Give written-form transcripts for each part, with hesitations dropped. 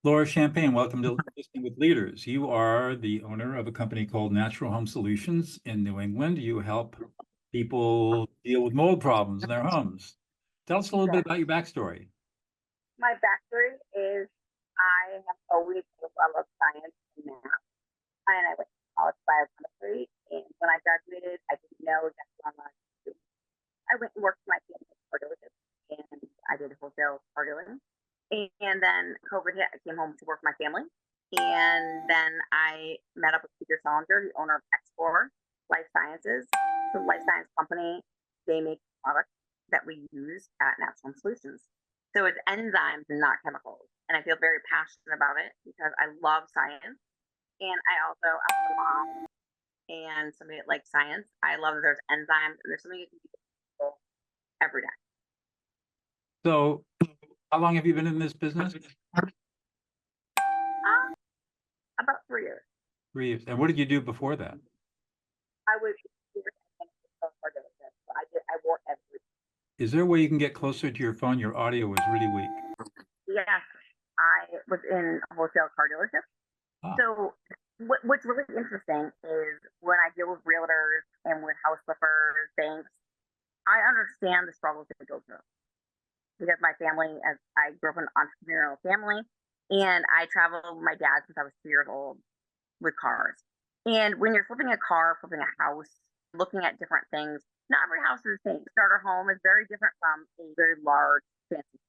Laura Champagne, welcome to Listening with Leaders. You are the owner of a company called Natural Home Solutions in New England. You help people deal with mold problems in their homes. Tell us a little bit about your backstory. My backstory is I have always loved science and math, and I went to college biochemistry. And when I graduated, I didn't know that's what I wanted to do. I went and worked for my family car dealership, and I did wholesale car dealing. And then COVID hit. I came home to work with my family, and then I met up with Peter Solinger, the owner of X4 Life Sciences. So, life science company, they make products that we use at Natural Home Solutions. So it's enzymes and not chemicals. And I feel very passionate about it because I love science. And I also, as a mom and somebody that likes science, I love that there's enzymes and there's something you can do every day. So, how long have you been in this business? About 3 years. 3 years. And what did you do before that? I was I wore every. Is there a way you can get closer to your phone? Your audio is really weak. Yes, I was in a wholesale car dealership. So what's really interesting is when I deal with realtors and with house flippers, banks, I understand the struggles they go through. Because my family, as I grew up in an entrepreneurial family, and I traveled with my dad since I was 2 years old with cars. And when you're flipping a car, flipping a house, looking at different things, not every house is the same. Starter home is very different from a very large, fancy.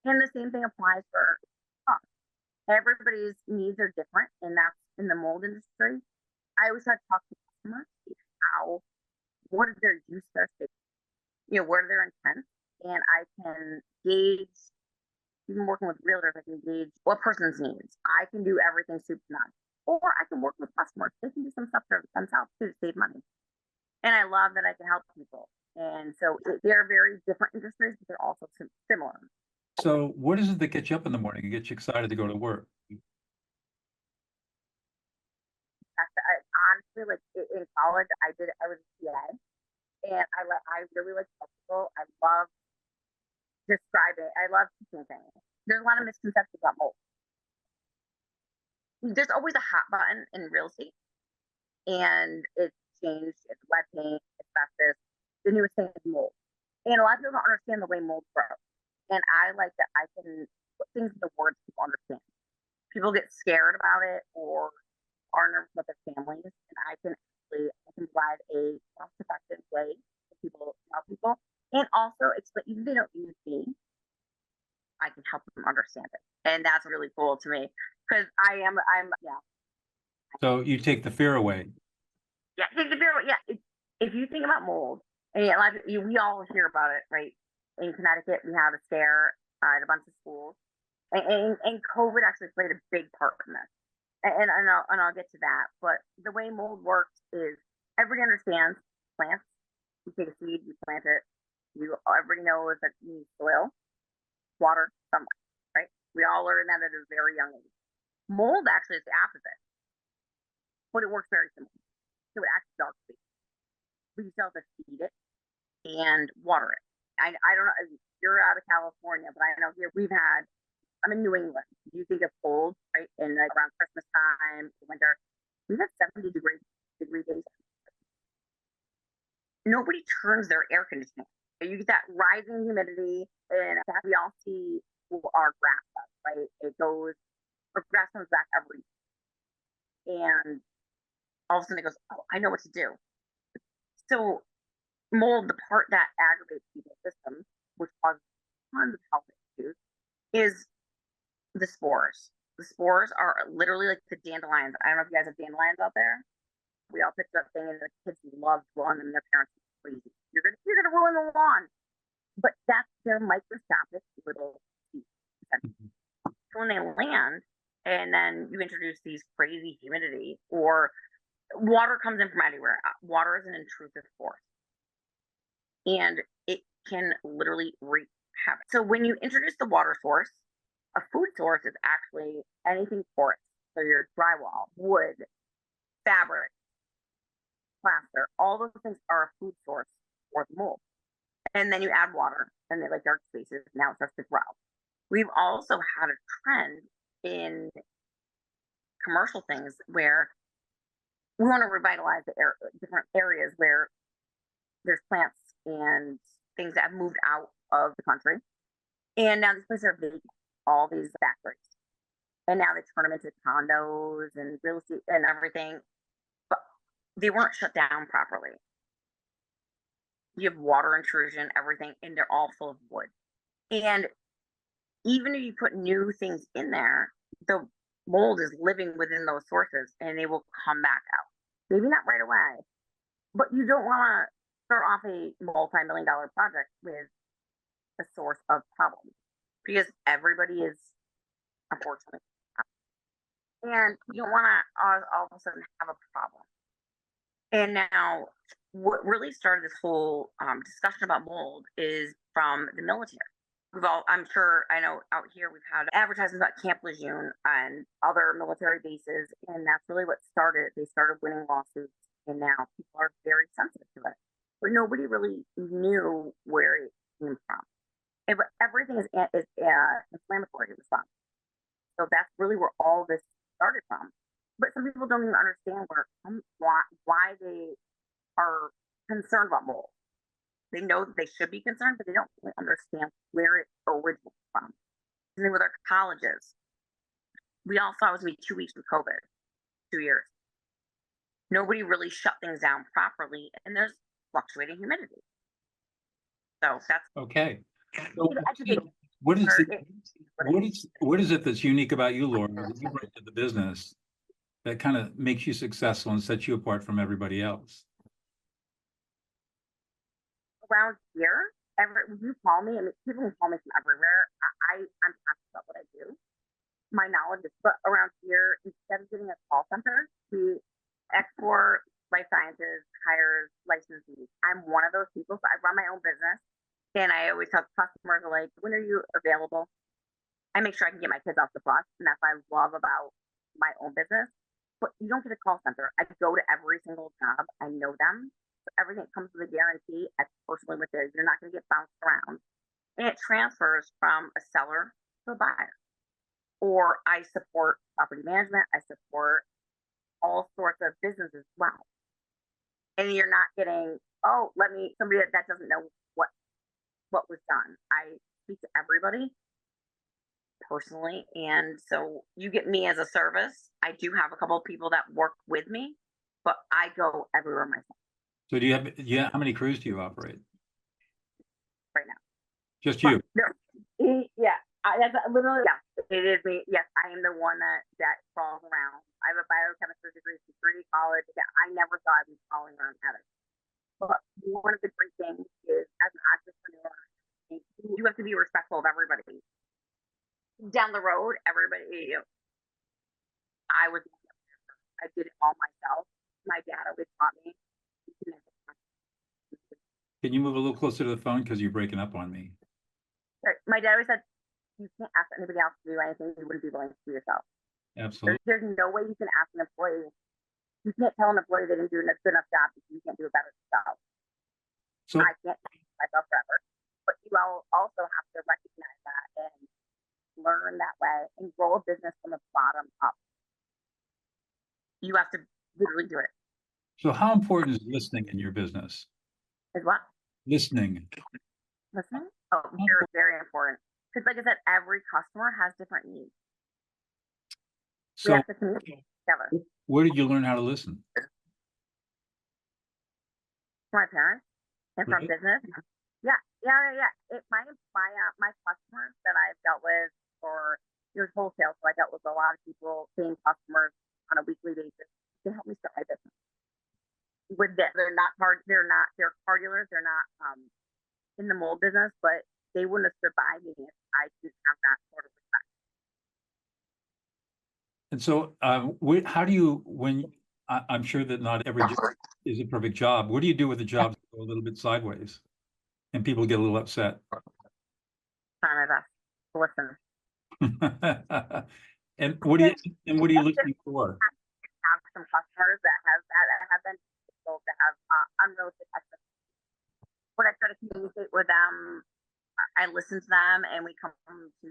And the same thing applies for us. Everybody's needs are different, and that's in the mold industry. I always try to talk to customers, what is their use their state, what are their intents, and I can gauge. Even working with realtors, I can gauge what person's needs. I can do everything soup to nuts, or I can work with customers. They can do some stuff for themselves too to save money. And I love that I can help people. And so they're very different industries, but they're also similar. So what is it that gets you up in the morning and gets you excited to go to work? Honestly, like in college, I was a TA, and I really like people. I love describing. I love teaching things. There's a lot of misconceptions about mold. There's always a hot button in real estate, and it's changed. It's lead paint, asbestos. The newest thing is mold, and a lot of people don't understand the way mold grows. And I like that I can put things into words people understand. People get scared about it or are nervous about their families, and I can provide a cost-effective way for people to help people, and also explain. Even if they don't use me, I can help them understand it, and that's really cool to me because I'm. So you take the fear away. Yeah, take the fear away. Yeah, if you think about mold, and we all hear about it, right? In Connecticut, we had a scare at a bunch of schools, and COVID actually played a big part in this. And I'll get to that. But the way mold works is everybody understands plants. You take a seed, you plant it. Everybody knows that you need soil, water, sunlight, right? We all learn that at a very young age. Mold actually is the opposite, but it works very similar. So it actually does feed. We still have to feed it and water it. I don't know if you're out of California, but I know here I'm in New England. You think of cold, right? And like around Christmas time, winter, we've had 70-degree days. Nobody turns their air conditioning. You get that rising humidity, and we all see our grass does, right? Our grass comes back every year. And all of a sudden it goes, oh, I know what to do. So mold, the part that aggravates people's systems, which causes tons of health issues, is the spores. The spores are literally like the dandelions. I don't know if you guys have dandelions out there. We all picked up things, and the kids love to go on them, and their parents are crazy. You're gonna ruin the lawn. But that's their microscopic little seeds. So when they land, and then you introduce these crazy humidity, or water comes in from anywhere. Water is an intrusive force, and it can literally wreak havoc. So when you introduce the water source, a food source is actually anything porous. So your drywall, wood, fabric, plaster, all those things are a food source for the mold. And then you add water, and they like dark spaces. Now it starts to grow. We've also had a trend in commercial things where we want to revitalize different areas where there's plants and things that have moved out of the country. And now these places are vacant, all these factories. And now they turn them into condos and real estate and everything. But they weren't shut down properly. You have water intrusion, everything, and they're all full of wood. And even if you put new things in there, the mold is living within those sources and they will come back out. Maybe not right away, but you don't want to start off a multi-million-dollar project with a source of problems because everybody is, unfortunately, and you don't want to all of a sudden have a problem. And now, what really started this whole discussion about mold is from the military. I'm sure, I know out here we've had advertisements about Camp Lejeune and other military bases, and that's really what started. They started winning lawsuits, and now people are very sensitive to it. But nobody really knew where it came from. But everything is inflammatory response. So that's really where all this started from. But some people don't even understand why they are concerned about mold. They know that they should be concerned, but they don't really understand where it originates from. And then with our colleges, we all thought it was going to be 2 weeks with COVID, 2 years. Nobody really shut things down properly, and there's fluctuating humidity. So that's okay. So what is it that's unique about you, Laura, that you bring to the business that kind of makes you successful and sets you apart from everybody else? Around here, you call me, I mean, people can call me from everywhere. I'm passionate about what I do. My knowledge is, but around here, instead of getting a call center, we export life sciences, hires licensees. I'm one of those people, so I run my own business, and I always tell customers, like, when are you available? I make sure I can get my kids off the bus, and that's what I love about my own business. But you don't get a call center. I go to every single job. I know them. Everything comes with a guarantee. I personally with it. You're not going to get bounced around. And it transfers from a seller to a buyer. Or I support property management. I support all sorts of businesses as well. And you're not getting, somebody that doesn't know what was done. I speak to everybody personally. And so you get me as a service. I do have a couple of people that work with me, but I go everywhere myself. So how many crews do you operate? Right now. Just you? Yeah. That's literally, yes, it is me. Yes, I am the one that crawls around. I have a biochemistry degree from Trinity College. I never thought I'd be crawling around at it. But one of the great things is, as an entrepreneur, you have to be respectful of everybody. Down the road, I did it all myself. My dad always taught me. Can you move a little closer to the phone because you're breaking up on me? My dad always said, you can't ask anybody else to do anything you wouldn't be willing to do yourself. Absolutely. There's no way you can ask an employee. You can't tell an employee they didn't do a good enough job because you can't do a better job. So I can't do myself forever, but you also have to recognize that and learn that way and grow a business from the bottom up. You have to literally do it. So how important is listening in your business? Is what? Listening. Listening? Oh, very, very important. Because like I said, every customer has different needs. So we have to communicate together. Where did you learn how to listen? From my parents and from Really? business. Yeah. My customers that I've dealt with there's wholesale, so I dealt with a lot of people, same customers on a weekly basis to help me start my business. With this, they're car dealers, they're not in the mold business, but they wouldn't have stood by me if I didn't have that sort of respect. And so how do you, I'm sure that not every job is a perfect job. What do you do with the jobs that go a little bit sideways and people get a little upset? Try my best to listen. And what are you looking for? I have some customers that have been difficult, that have unrealistic expectations. When I try to communicate with them, I listen to them, and we come to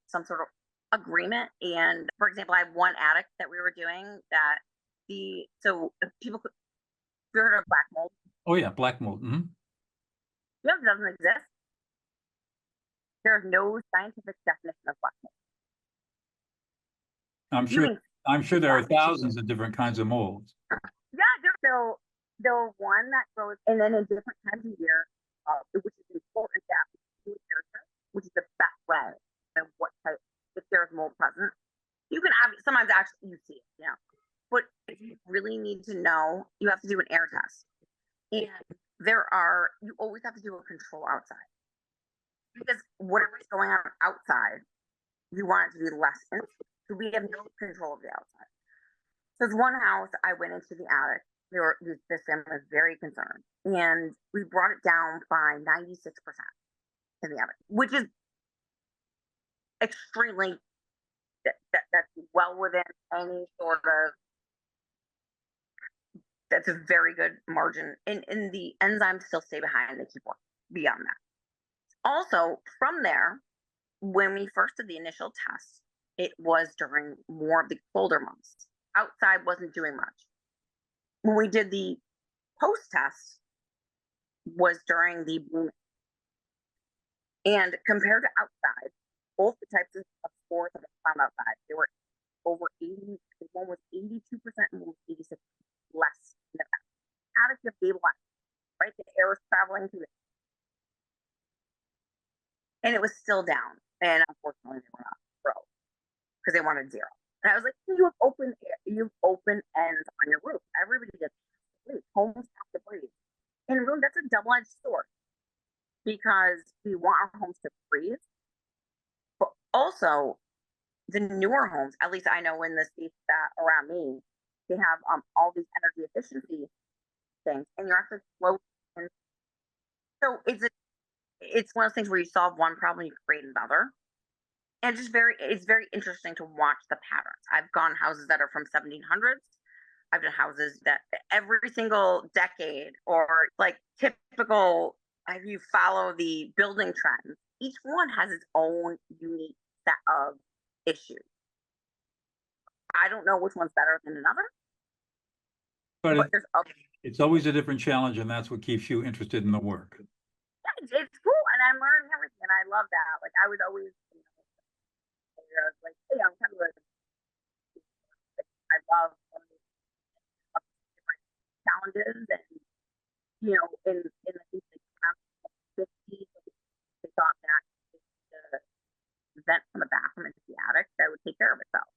some sort of agreement. And for example, I have one attic that we were doing that so if people could, you heard of black mold? Oh yeah, black mold. You know, it doesn't exist. There's no scientific definition of black mold. I'm You sure. can, I'm sure there are thousands of different kinds of molds. yeah, there's one that grows, and then in different times of year, which is important that we do which is the best way and what type, if there's mold present. You can sometimes actually you see it, yeah. But if you really need to know, you have to do an air test. And you always have to do a control outside. Because whatever's going on outside, you want it to be less intense. So we have no control of the outside. So there's one house I went into the attic. This family was very concerned. And we brought it down by 96% in the attic, which is extremely that's well within any sort of that's a very good margin. And the enzymes still stay behind, they keep working beyond that. Also, from there, when we first did the initial test, it was during more of the colder months. Outside wasn't doing much. When we did the post test, was during the bloom. And compared to outside, both the types of spores that I found outside, they were over 80, one was 82% and one was 86% less than that. Attic, you have stable light, right? The air is traveling through it. And it was still down. And unfortunately, they were not pro because they wanted 0. And I was like, you have open air, you have open ends on your roof. Everybody gets to breathe. Homes have to breathe. And really, that's a double-edged sword because we want our homes to breathe, but also the newer homes, at least I know in the states that around me, they have all these energy efficiency things, and you're actually floating. So it's one of those things where you solve one problem, you create another. And it's very interesting to watch the patterns. I've gone houses that are from 1700s. I've done houses that every single decade, or like typical, if you follow the building trends, each one has its own unique set of issues. I don't know which one's better than another, but there's it's always a different challenge, and that's what keeps you interested in the work. It's cool, and I'm learning everything, and I love that. Like I would always, like, hey, I'm kind of I love different challenges, and in the 50s, they thought that the vent from the bathroom into the attic that would take care of itself.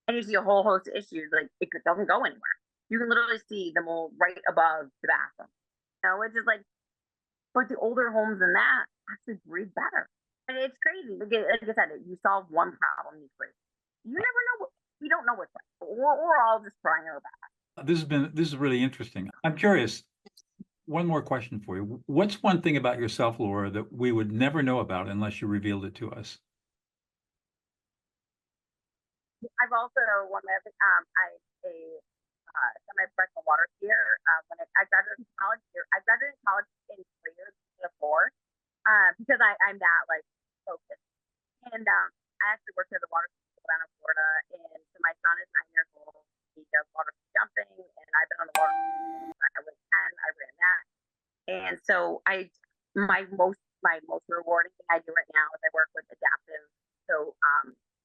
And you see a whole host of issues, like it doesn't go anywhere. You can literally see the mold right above the bathroom. It's just like, but the older homes than that actually breathe better. And it's crazy. Like I said, you solve one problem, you breathe. You never know. We don't know what's right. We're all just trying our best. This is really interesting. I'm curious. One more question for you. What's one thing about yourself, Laura, that we would never know about unless you revealed it to us? I've also one of the a semi-professional water skier. When I graduated in college, in 3 years instead of 4, because I'm that like focused. And I actually worked at the water school down in Florida, and so my son is 9 years old. He does water jumping, and I've been on the water. I was 10. I ran that, and so my most rewarding thing I do right now is I work with adaptive, so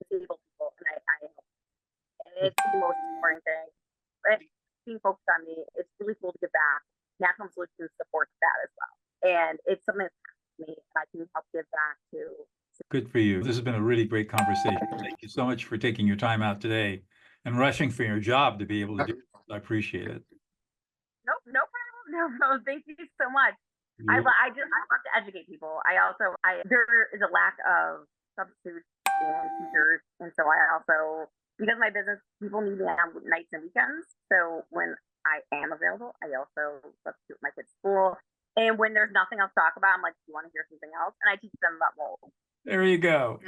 disabled people, and I help. And it's the most important thing. But being focused on me, it's really cool to give back. National Solutions supports that as well, and it's something that's happened to me, and I can help give back to. Good for you. This has been a really great conversation. Thank you so much for taking your time out today and rushing for your job to be able to do this. I appreciate it. No problem. No problem. Thank you so much. I love to educate people. There is a lack of substitutes and teachers, and so I also, because of my business, people need me on nights and weekends. So when I am available, I also substitute my kids' school. And when there's nothing else to talk about, I'm like, do you want to hear something else? And I teach them about mold. There you go.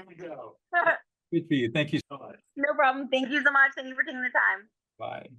Good for you. Thank you so much. No problem. Thank you so much. Thank you for taking the time. Bye.